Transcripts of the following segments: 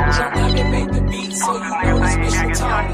Jump out and make the beat so you know it's special time.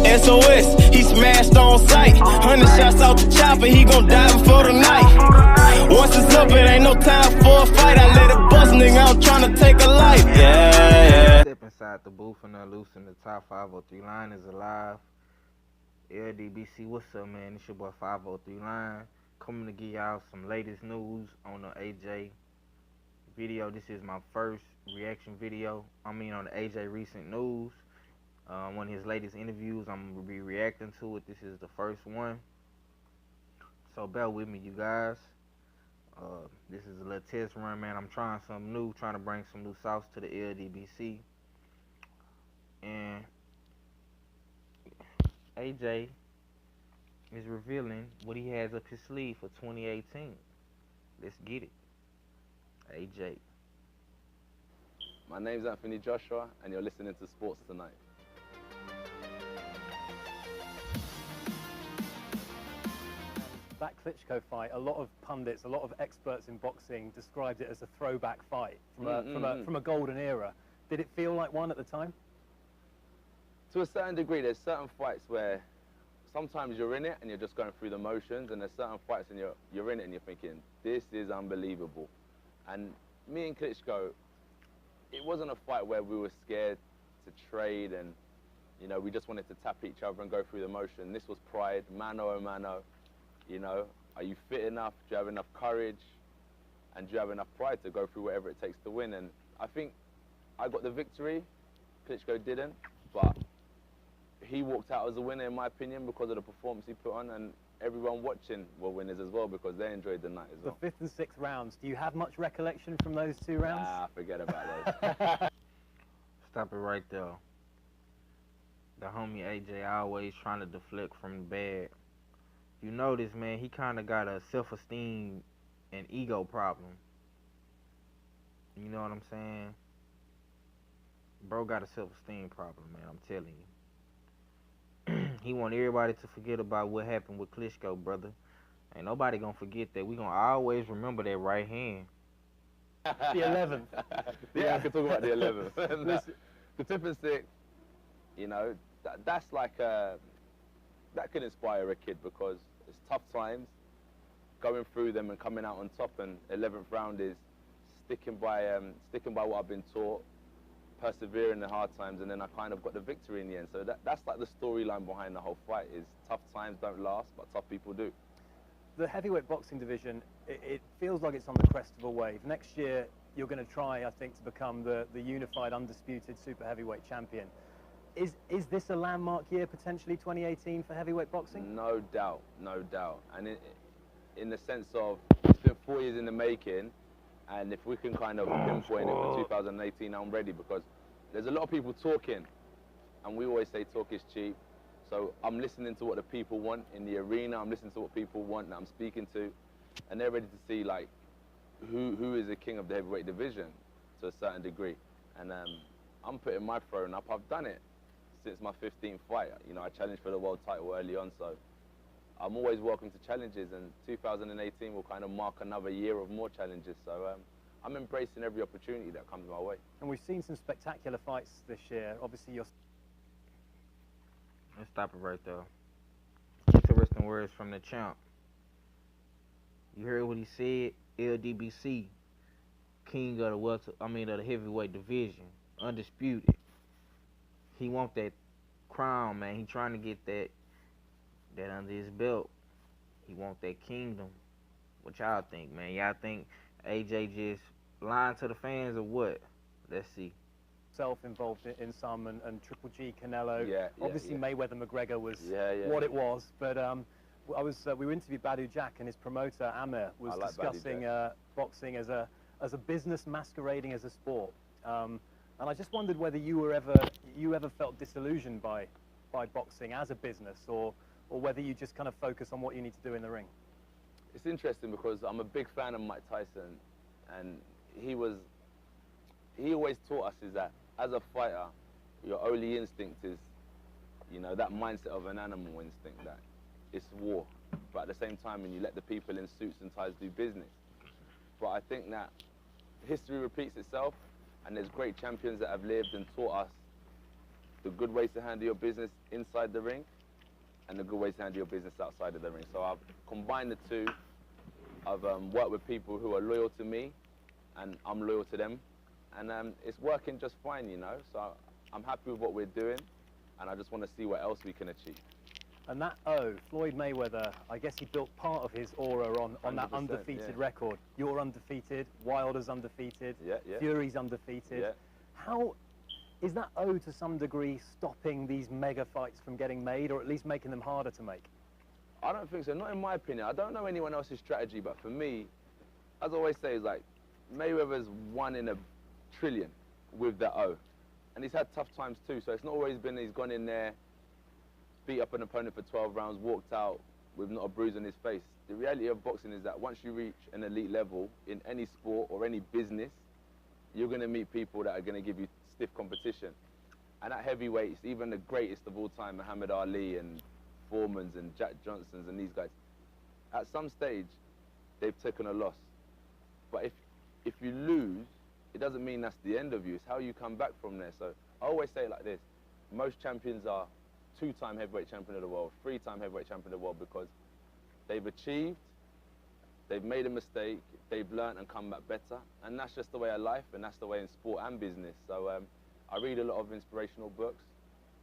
SOS, he smashed on sight. 100 shots out the chopper, he gon' die before the night. Once it's up, it ain't no time for a fight. I let it bust, nigga, I'm tryna take a life. Yeah. Step inside the booth and loosen the top 503 line is alive. LDBC, what's up, man? It's your boy 503 Line. Coming to give y'all some latest news on the AJ video. This is my first reaction video. On the AJ recent news. One of his latest interviews, I'm going to be reacting to it. This is the first one. So bear with me, you guys. This is a little test run, man. I'm trying something new, trying to bring some new sauce to the LDBC. And AJ is revealing what he has up his sleeve for 2018. Let's get it. AJ. My name's Anthony Joshua, and you're listening to Sports&Ent. That Klitschko fight, a lot of pundits, a lot of experts in boxing described it as a throwback fight from a golden era. Did it feel like one at the time? To a certain degree, there's certain fights where sometimes you're in it and you're just going through the motions, and there's certain fights and you're in it and you're thinking, this is unbelievable. And me and Klitschko, it wasn't a fight where we were scared to trade and, you know, we just wanted to tap each other and go through the motion. This was pride, mano a mano. You know, are you fit enough? Do you have enough courage? And do you have enough pride to go through whatever it takes to win? And I think I got the victory. Klitschko didn't, but he walked out as a winner, in my opinion, because of the performance he put on, and everyone watching were winners as well because they enjoyed the night as well. The 5th and 6th rounds, do you have much recollection from those 2 rounds? Nah, forget about those. Stop it right there. The homie AJ always trying to deflect from the bad. You notice, man, he kind of got a self-esteem and ego problem. You know what I'm saying? Bro got a self-esteem problem, man, I'm telling you. He want everybody to forget about what happened with Klitschko, brother. Ain't nobody gonna forget that. We gonna always remember that right hand. The 11th. Yeah, I can talk about the 11th. The 5th and 6th, you know, that's like that can inspire a kid because it's tough times, going through them and coming out on top, and 11th round is sticking by what I've been taught, persevering in the hard times, and then I kind of got the victory in the end. So that's like the storyline behind the whole fight, is tough times don't last, but tough people do. The heavyweight boxing division, it feels like it's on the crest of a wave. Next year, you're going to try, I think, to become the unified, undisputed super heavyweight champion. Is this a landmark year, potentially 2018, for heavyweight boxing? No doubt, no doubt. And in the sense of, it's been 4 years in the making, and if we can kind of pinpoint it for 2018, I'm ready, because there's a lot of people talking, and we always say talk is cheap. So I'm listening to what the people want in the arena, I'm listening to what people want that I'm speaking to, and they're ready to see, like, who is the king of the heavyweight division to a certain degree. And I'm putting my throne up. I've done it since my 15th fight. You know, I challenged for the world title early on, so I'm always welcome to challenges, and 2018 will kind of mark another year of more challenges, so I'm embracing every opportunity that comes my way. And we've seen some spectacular fights this year. Obviously, you're... Let's stop it right there. Interesting words from the champ. You heard what he said? LDBC, king of the heavyweight division, undisputed. He want that crown, man. He trying to get that under his belt. He want that kingdom. What y'all think, man? Y'all think AJ just lying to the fans or what? Let's see. Involved in some, and Triple G, Canelo. Yeah, obviously, yeah. Mayweather McGregor was what it was, but we interviewed Badu Jack, and his promoter Amir was discussing boxing as a business masquerading as a sport. And I just wondered whether you ever felt disillusioned by boxing as a business, or whether you just kind of focus on what you need to do in the ring. It's interesting because I'm a big fan of Mike Tyson, and he always taught us is that as a fighter, your only instinct is, you know, that mindset of an animal instinct, that it's war. But but at the same time, when you let the people in suits and ties do business. But I think that history repeats itself, and there's great champions that have lived and taught us the good ways to handle your business inside the ring and the good ways to handle your business outside of the ring. So I've combined the two. I've worked with people who are loyal to me, and I'm loyal to them, and it's working just fine, you know. So I'm happy with what we're doing, and I just want to see what else we can achieve. And that Floyd Mayweather, I guess he built part of his aura on that undefeated record. You're undefeated, Wilder's undefeated, Fury's undefeated. How is that to some degree stopping these mega fights from getting made, or at least making them harder to make? I don't think so, not in my opinion. I don't know anyone else's strategy, but for me, as I always say, is like, Mayweather's 1 in a trillion with that and he's had tough times too, so it's not always been he's gone in there, beat up an opponent for 12 rounds, walked out with not a bruise on his face. The reality of boxing is that once you reach an elite level in any sport or any business, you're going to meet people that are going to give you stiff competition. And at heavyweights, even the greatest of all time, Muhammad Ali and Foreman's and Jack Johnson's and these guys, at some stage, they've taken a loss. But if you lose, it doesn't mean that's the end of you. It's how you come back from there. So I always say it like this. Most champions are 2-time heavyweight champion of the world, 3-time heavyweight champion of the world, because they've achieved, they've made a mistake, they've learned and come back better. And that's just the way of life, and that's the way in sport and business. So I read a lot of inspirational books,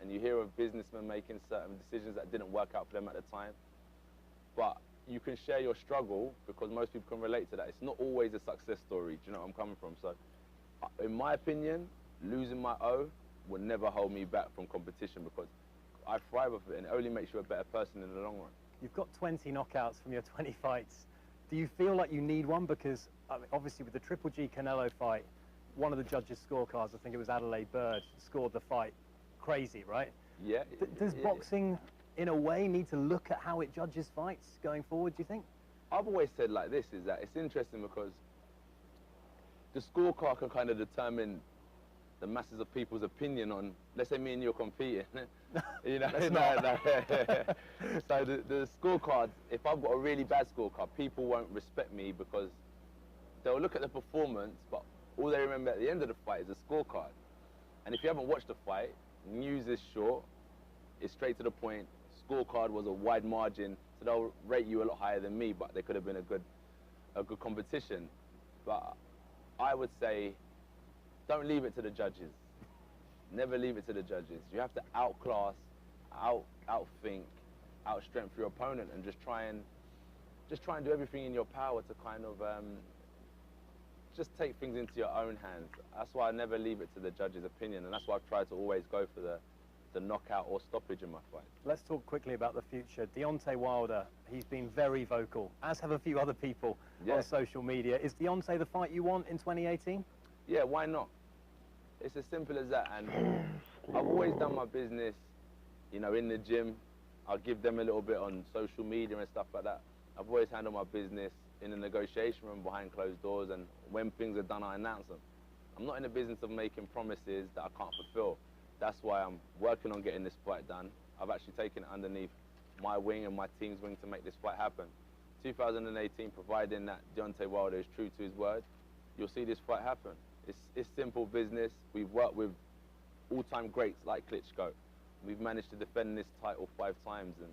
and you hear of businessmen making certain decisions that didn't work out for them at the time. But you can share your struggle because most people can relate to that. It's not always a success story. Do you know where I'm coming from? So in my opinion, losing my will never hold me back from competition, because I thrive off it, and it only makes you a better person in the long run. You've got 20 knockouts from your 20 fights. Do you feel like you need one? Because I mean, obviously with the Triple G Canelo fight, one of the judges' scorecards, I think it was Adelaide Bird, scored the fight crazy, right? Yeah. Does boxing, in a way, need to look at how it judges fights going forward, do you think? I've always said like this, is that it's interesting because the scorecard can kind of determine the masses of people's opinion on, let's say me and you're competing. You know, so the scorecard, if I've got a really bad scorecard, people won't respect me because they'll look at the performance, but all they remember at the end of the fight is the scorecard. And if you haven't watched the fight, news is short, it's straight to the point, scorecard was a wide margin, so they'll rate you a lot higher than me, but they could have been a good competition. But I would say, don't leave it to the judges. Never leave it to the judges. You have to outclass, outthink, outstrength your opponent, and just try and do everything in your power to kind of just take things into your own hands. That's why I never leave it to the judge's opinion, and that's why I've tried to always go for the knockout or stoppage in my fight. Let's talk quickly about the future. Deontay Wilder, he's been very vocal, as have a few other people on social media. Is Deontay the fight you want in 2018? Yeah, why not? It's as simple as that. And I've always done my business, you know, in the gym. I'll give them a little bit on social media and stuff like that. I've always handled my business in a negotiation room behind closed doors, and when things are done, I announce them. I'm not in the business of making promises that I can't fulfill. That's why I'm working on getting this fight done. I've actually taken it underneath my wing and my team's wing to make this fight happen. 2018, providing that Deontay Wilder is true to his word, you'll see this fight happen. It's simple business. We've worked with all-time greats like Klitschko. We've managed to defend this title 5 times, and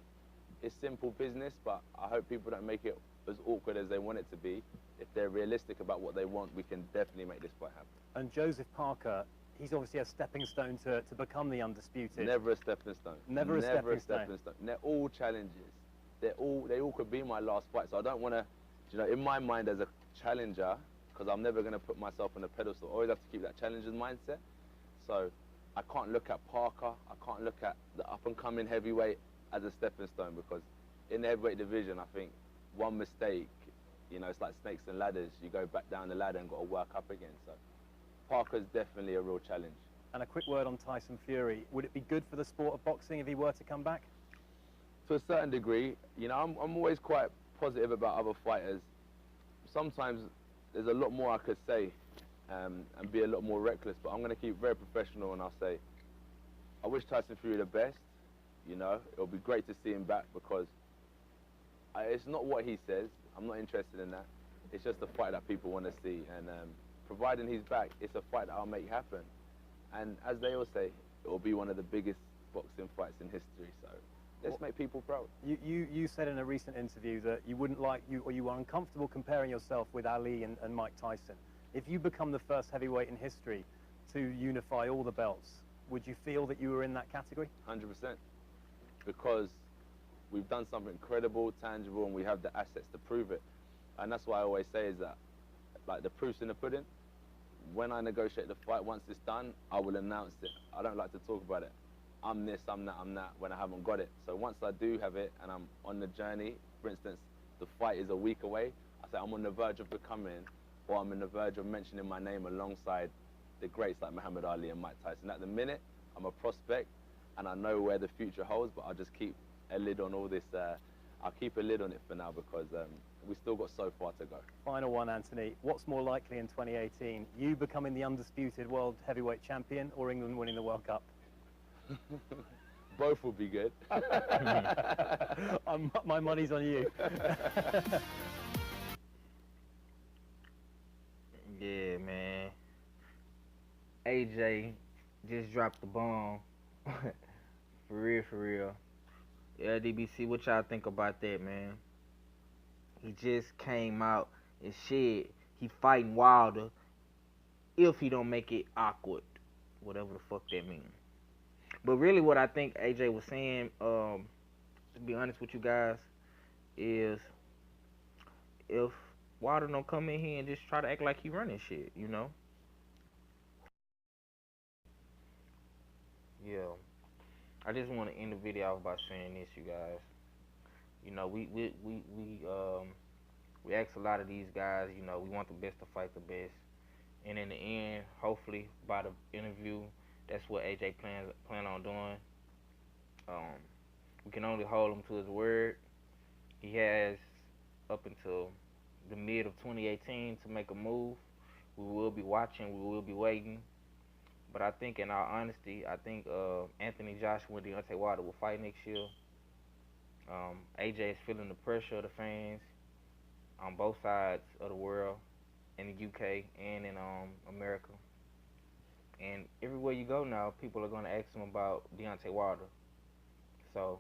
it's simple business, but I hope people don't make it as awkward as they want it to be. If they're realistic about what they want, we can definitely make this fight happen. And Joseph Parker, he's obviously a stepping stone to become the undisputed. Never a stepping stone. Never a stepping stone. And they're all challenges. They all could be my last fight. So I don't want to, you know, in my mind as a challenger, because I'm never going to put myself on a pedestal. I always have to keep that challenger's mindset. So I can't look at Parker, I can't look at the up-and-coming heavyweight as a stepping stone, because in the heavyweight division, I think one mistake, you know, it's like snakes and ladders. You go back down the ladder and got to work up again. So Parker's definitely a real challenge. And a quick word on Tyson Fury. Would it be good for the sport of boxing if he were to come back? To a certain degree. You know, I'm always quite positive about other fighters. Sometimes there's a lot more I could say and be a lot more reckless, but I'm going to keep very professional, and I'll say I wish Tyson Fury the best. You know, it'll be great to see him back, because it's not what he says. I'm not interested in that. It's just a fight that people want to see. And providing he's back, it's a fight that I'll make happen. And as they all say, it will be one of the biggest boxing fights in history. So let's make people proud. You said in a recent interview that you wouldn't like or you were uncomfortable comparing yourself with Ali and Mike Tyson. If you become the first heavyweight in history to unify all the belts, would you feel that you were in that category? 100%. Because we've done something incredible, tangible, and we have the assets to prove it. And that's why I always say is that, like, the proof's in the pudding. When I negotiate the fight, once it's done, I will announce it. I don't like to talk about it. I'm this, I'm that, I'm that, when I haven't got it. So once I do have it and I'm on the journey, for instance, the fight is a week away, I say I'm on the verge of becoming, or I'm on the verge of mentioning my name alongside the greats like Muhammad Ali and Mike Tyson. At the minute, I'm a prospect, and I know where the future holds, but I'll just keep a lid on all this. I'll keep a lid on it for now because we still got so far to go. Final one, Anthony. What's more likely in 2018? You becoming the undisputed world heavyweight champion or England winning the World Cup? Both will be good. My money's on you. Yeah, man. AJ just dropped the bomb. For real, for real. Yeah, DBC, what y'all think about that, man? He just came out and said he fighting Wilder if he don't make it awkward. Whatever the fuck that means. But really what I think AJ was saying, to be honest with you guys, is if Wilder don't come in here and just try to act like he running shit, you know? Yeah. I just want to end the video off by saying this, you guys. You know, we ask a lot of these guys, you know, we want the best to fight the best. And in the end, hopefully, by the interview, that's what AJ plan on doing. We can only hold him to his word. He has up until the mid of 2018 to make a move. We will be watching. We will be waiting. But I think, in all honesty, I think Anthony Joshua and Deontay Wilder will fight next year. AJ is feeling the pressure of the fans on both sides of the world, in the UK and in America. And everywhere you go now, people are going to ask him about Deontay Wilder. So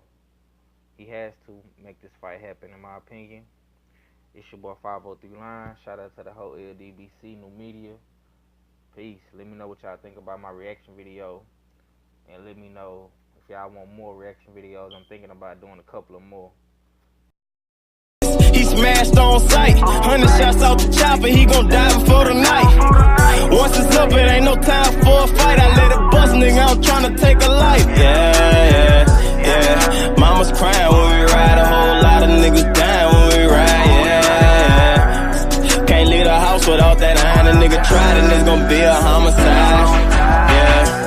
he has to make this fight happen, in my opinion. It's your boy 503 Line. Shout out to the whole LDBC, New Media. Peace. Let me know what y'all think about my reaction video. And let me know if y'all want more reaction videos. I'm thinking about doing a couple of more. He smashed on sight. 100 shots out the chopper. He gon' die before the night. Once it's up, it ain't no time for a fight. I let it bust, nigga. I'm tryna take a life. Yeah. Mama's crying when we ride. A whole lot of niggas dying when we ride. Yeah. Can't leave the house without that iron. A nigga tried and it's gon' be a homicide. Yeah.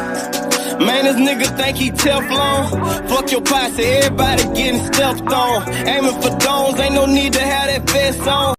Man, this nigga think he Teflon. Fuck your posse, everybody getting stepped on. Aiming for domes, ain't no need to have that vest on.